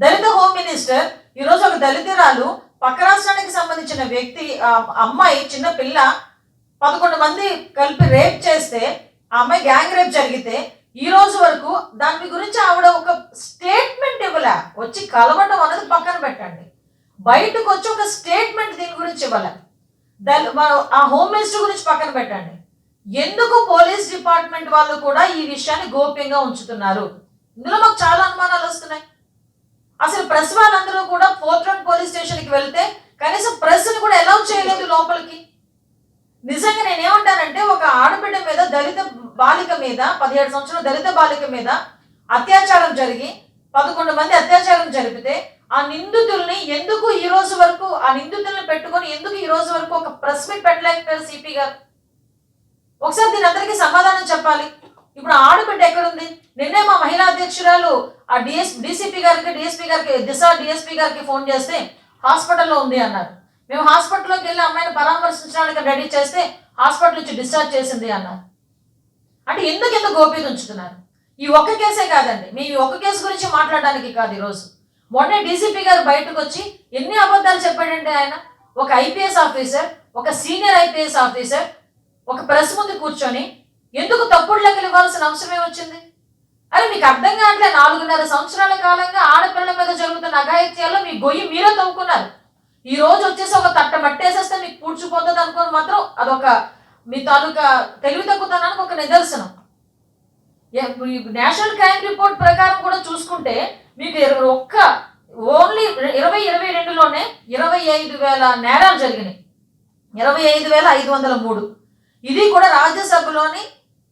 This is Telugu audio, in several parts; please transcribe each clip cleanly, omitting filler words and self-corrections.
దళిత హోమ్ మినిస్టర్ ఈరోజు ఒక దళితురాలు పక్క రాష్ట్రానికి సంబంధించిన వ్యక్తి అమ్మాయి చిన్న పిల్ల 11 మంది కలిపి రేప్ చేస్తే ఆ అమ్మాయి గ్యాంగ్ రేప్ జరిగితే ఈ రోజు వరకు దాని గురించి ఆవిడ ఒక స్టేట్మెంట్ ఇవ్వలే. వచ్చి కలవడం అనేది పక్కన పెట్టండి, బయటకు వచ్చి ఒక స్టేట్మెంట్ దీని గురించి ఇవ్వలే. ఆ హోమ్ మినిస్టర్ గురించి పక్కన పెట్టండి, ఎందుకు పోలీస్ డిపార్ట్మెంట్ వాళ్ళు కూడా ఈ విషయాన్ని గోప్యంగా ఉంచుతున్నారు? ఇందులో మాకు చాలా అనుమానాలు వస్తున్నాయి. అసలు ప్రెస్ వాళ్ళందరూ కూడా ఫోర్త్ రౌండ్ పోలీస్ స్టేషన్కి వెళ్తే కనీసం ప్రెస్ని కూడా అలౌ చేయలేదు లోపలికి. నిజంగా నేనేమంటానంటే, ఒక ఆడబిడ్డ మీద, దళిత బాలిక మీద, 17 సంవత్సరాల దళిత బాలిక మీద అత్యాచారం జరిగి 11 మంది అత్యాచారం జరిపితే ఆ నిందితుల్ని ఎందుకు ఈ రోజు వరకు, ఆ నిందితుల్ని పెట్టుకొని ఎందుకు ఈ రోజు వరకు ఒక ప్రెస్ మీట్ పెట్టలేకపోయారు సిపి గారు? ఒకసారి దీని అందరికీ సమాధానం చెప్పాలి. ఇప్పుడు ఆడబిడ్డ ఎక్కడుంది? నిన్నే మా మహిళా అధ్యక్షురాలు ఆ డిఎస్పీ గారికి దిశ డిఎస్పీ గారికి ఫోన్ చేస్తే హాస్పిటల్లో ఉంది అన్నారు. మేము హాస్పిటల్లోకి వెళ్ళి అమ్మాయిని పరామర్శించడానికి రెడీ చేస్తే హాస్పిటల్ నుంచి డిశ్చార్జ్ చేసింది అన్నారు. అంటే ఎందుకు గోప్యత ఉంచుతున్నారు? ఈ ఒక్క కేసే కాదండి, మీ ఒక్క కేసు గురించి మాట్లాడడానికి కాదు ఈరోజు. మొన్నే డీసీపీ గారు బయటకు వచ్చి ఎన్ని అబద్ధాలు చెప్పాడంటే ఆయన. ఒక ఐపీఎస్ ఆఫీసర్, ఒక సీనియర్ ఐపీఎస్ ఆఫీసర్ ఒక ప్రెస్ ముందు కూర్చొని ఎందుకు తప్పుడు లెక్కలు ఇవ్వాల్సిన అవసరమే వచ్చింది? అరే మీకు అర్థం కావట్లే, 4.5 సంవత్సరాల కాలంగా ఆడపిల్లల మీద జరుగుతున్న అఘాయిత్యాల్లో మీ గొయ్యి మీరే తవ్వుకున్నారు. ఈ రోజు వచ్చేసి ఒక తట్ట మట్టేసేస్తే మీకు పూడ్చిపోతుంది అనుకోని మాత్రం అదొక మీ తాలూకా తెలివి తగ్గుతానికి ఒక నిదర్శనం. నేషనల్ క్రైమ్ రిపోర్ట్ ప్రకారం కూడా చూసుకుంటే మీకు ఓన్లీ 2022లోనే 25,000 నేరాలు జరిగినాయి, 25,503. ఇది కూడా రాజ్యసభలోని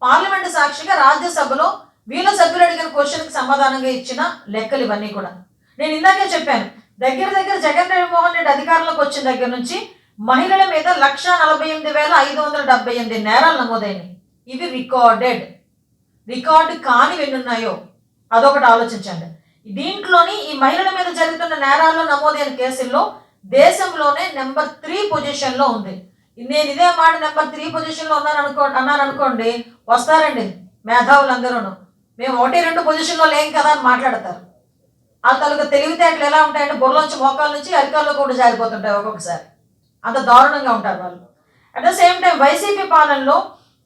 పార్లమెంట్ సాక్షిగా రాజ్యసభలో వీళ్ళ సభ్యులు అడిగిన క్వశ్చన్కి సమాధానంగా ఇచ్చిన లెక్కలు ఇవన్నీ కూడా. నేను ఇందాకే చెప్పాను, దగ్గర జగన్ మోహన్ రెడ్డి అధికారంలోకి వచ్చిన దగ్గర నుంచి మహిళల మీద 148,578 నేరాలు నమోదైనవి. ఇవి రికార్డు కాని ఎన్నున్నాయో అదొకటి ఆలోచించండి. దీంట్లోని ఈ మహిళల మీద జరుగుతున్న నేరాల్లో నమోదైన కేసుల్లో దేశంలోనే నెంబర్ 3 పొజిషన్లో ఉంది. నేను ఇదే మాట నెంబర్ 3 పొజిషన్లో అన్నాను అనుకోండి, వస్తారండి మేధావులందరూ, మేము 1-2 పొజిషన్లో లేం కదా అని మాట్లాడతారు. వాళ్ళ తాలూకా తెలివితేటలు ఎలా ఉంటాయంటే బుర్రలోంచి మోకాల నుంచి అరికాల్లో కూడా జారిపోతుంటాయి ఒక్కొక్కసారి. అంత దారుణంగా ఉంటారు వాళ్ళు. At the same time YCP పాలనలో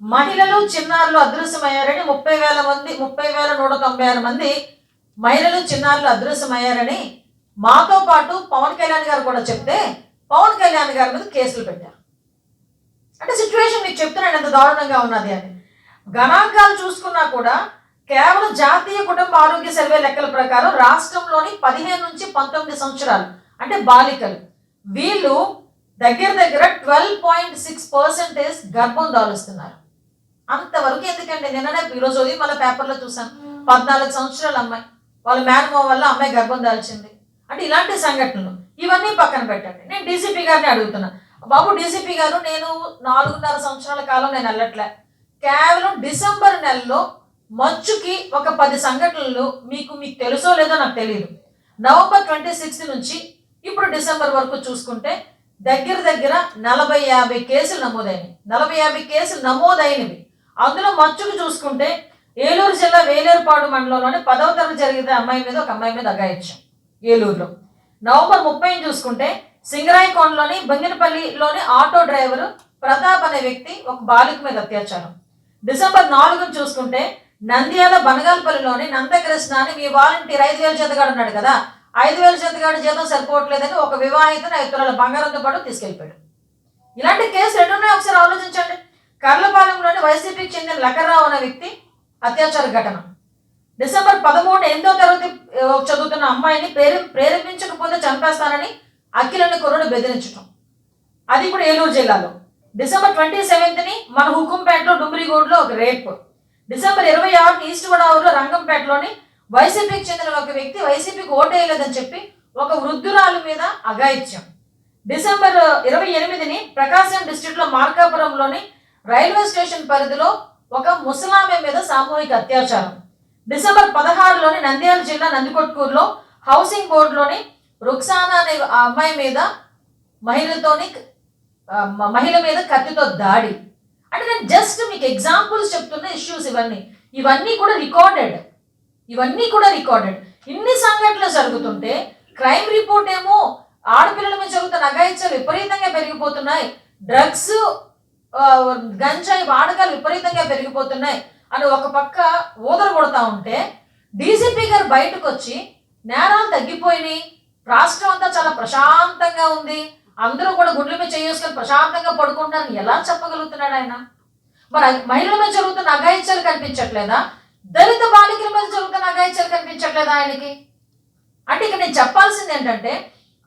మహిళలు చిన్నారులు అదృశ్యమయ్యారని 30,196 మంది మహిళలు చిన్నారులు అదృశ్యమయ్యారని మాతో పాటు పవన్ కళ్యాణ్ గారు కూడా చెప్తే పవన్ కళ్యాణ్ గారి మీద కేసులు పెట్టారు. అంటే సిచ్యువేషన్ మీకు చెప్తున్నాను ఎంత దారుణంగా ఉన్నది అని. గణాంకాలు చూసుకున్నా కూడా కేవలం జాతీయ కుటుంబ ఆరోగ్య సర్వే లెక్కల ప్రకారం రాష్ట్రంలోని 15 నుంచి 19 సంవత్సరాలు అంటే బాలికలు, వీళ్ళు దగ్గర 12.6% గర్భం దాలుస్తున్నారు. అంతవరకు ఎందుకండి? నిన్ననే ఈరోజు మళ్ళీ పేపర్లో చూసాం, 14 సంవత్సరాల అమ్మాయి వాళ్ళ మేనమో వల్ల అమ్మాయి గర్భం దాల్చింది. అంటే ఇలాంటి సంఘటనలు ఇవన్నీ పక్కన పెట్టండి. నేను డీసీపీ గారిని అడుగుతున్నా, బాబు డీసీపీ గారు, నేను 4.5 సంవత్సరాల కాలం నేను వెళ్ళట్లే, కేవలం డిసెంబర్ నెలలో మచ్చుకి ఒక 10 సంఘటనలు మీకు తెలుసో లేదో నాకు తెలియదు. నవంబర్ 26 నుంచి ఇప్పుడు డిసెంబర్ వరకు చూసుకుంటే దగ్గర 40-50 కేసులు నమోదైనవి. 40-50 కేసులు నమోదైనవి. అందులో మచ్చుకు చూసుకుంటే ఏలూరు జిల్లా వేలేరుపాడు మండలంలోని 10వ తరగతి జరిగిన ఒక అమ్మాయి మీద అఘాయిత్యం ఏలూరులో. నవంబర్ 30 చూసుకుంటే సింగరాయకొండలోని బంగినపల్లిలోని ఆటో డ్రైవరు ప్రతాప్ అనే వ్యక్తి ఒక బాలిక మీద అత్యాచారం. డిసెంబర్ 4 చూసుకుంటే నంద్యాల బనగాలపల్లిలోని నందకృష్ణ అని మీ వాలంటీర్ 5,000 జీతగాడు ఉన్నాడు కదా, 5,000 జీతగాడు జీతం సరిపోవట్లేదని ఒక వివాహితను 5 తులాల బంగారంతో పాటు తీసుకెళ్ళిపోయాడు. ఇలాంటి కేసులు ఎన్నున్నాయో ఒకసారి ఆలోచించండి. కర్లపాలెంలోని వైసీపీకి చెందిన లకర్రావు అనే వ్యక్తి అత్యాచార ఘటన. డిసెంబర్ 13 8వ తరగతి చదువుతున్న అమ్మాయిని ప్రేరేపించకపోతే చంపేస్తానని అఖిలని కుర్రుడు బెదిరించడం, అది కూడా ఏలూరు జిల్లాలో. డిసెంబర్ 27 మన హుకుంపేటలో డుమ్రిగూడలో ఒక రేప్. డిసెంబర్ 26 ఈస్ట్ గోదావరిలో రంగంపేటలోని వైసీపీకి చెందిన ఒక వ్యక్తి వైసీపీకి ఓటేయలేదని చెప్పి ఒక వృద్ధురాలు మీద అఘాయిత్యం. డిసెంబర్ 28 ప్రకాశం డిస్ట్రిక్ట్లో మార్కాపురంలోని రైల్వే స్టేషన్ పరిధిలో ఒక ముసలామె మీద సామూహిక అత్యాచారం. డిసెంబర్ 16 నంద్యాల జిల్లా నందికొట్కూరులో హౌసింగ్ బోర్డులోని రుక్సానా అనే అమ్మాయి మీద మహిళ మీద కత్తితో దాడి. అంటే నేను జస్ట్ మీకు ఎగ్జాంపుల్స్ చెప్తున్న ఇష్యూస్ ఇవన్నీ కూడా రికార్డెడ్. ఇన్ని సంఘటనలు జరుగుతుంటే క్రైమ్ రిపోర్ట్ ఏమో ఆడపిల్లల మీద జరుగుతున్న అఘాయిత్యాలు విపరీతంగా పెరిగిపోతున్నాయి, డ్రగ్స్ గంజాయి వాడకాలు విపరీతంగా పెరిగిపోతున్నాయి అని ఒక పక్క ఊదర కొడతా ఉంటే డీజీపీ గారు బయటకు వచ్చి నేరాలు తగ్గిపోయినాయి, రాష్ట్రం అంతా చాలా ప్రశాంతంగా ఉంది, అందరూ కూడా గుండెల మీద చేసుకొని ప్రశాంతంగా పడుకుంటున్నారని ఎలా చెప్పగలుగుతున్నాడు ఆయన? మరి మహిళల మీద జరుగుతున్న అఘాయిత్యాలు కనిపించట్లేదా? దళిత బాలికల మీద జరుగుతున్న అఘాయిత్యాలు కనిపించట్లేదా ఆయనకి? అంటే ఇక్కడ నేను చెప్పాల్సింది ఏంటంటే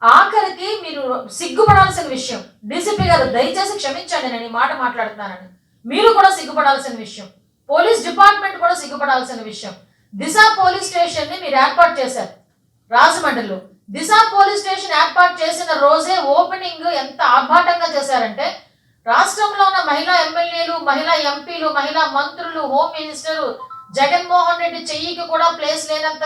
ఆఖరికి మీరు సిగ్గుపడాల్సిన విషయం, డీసీపీ గారు దయచేసి క్షమించండి నేను ఈ మాట మాట్లాడుతున్నానని, మీరు కూడా సిగ్గుపడాల్సిన విషయం, పోలీస్ డిపార్ట్మెంట్ కూడా సిగ్గుపడాల్సిన విషయం. దిశ పోలీస్ స్టేషన్ ని మీరు ఏర్పాటు చేశారు రాజమండ్రిలో. దిశ పోలీస్ స్టేషన్ ఏర్పాటు చేసిన రోజే ఓపెనింగ్ ఎంత ఆర్భాటంగా చేశారంటే రాష్ట్రంలో ఉన్న మహిళా ఎమ్మెల్యేలు, మహిళా ఎంపీలు, మహిళా మంత్రులు, హోమ్ మినిస్టర్ జగన్మోహన్ రెడ్డి చెయ్యికి కూడా ప్లేస్ లేనంత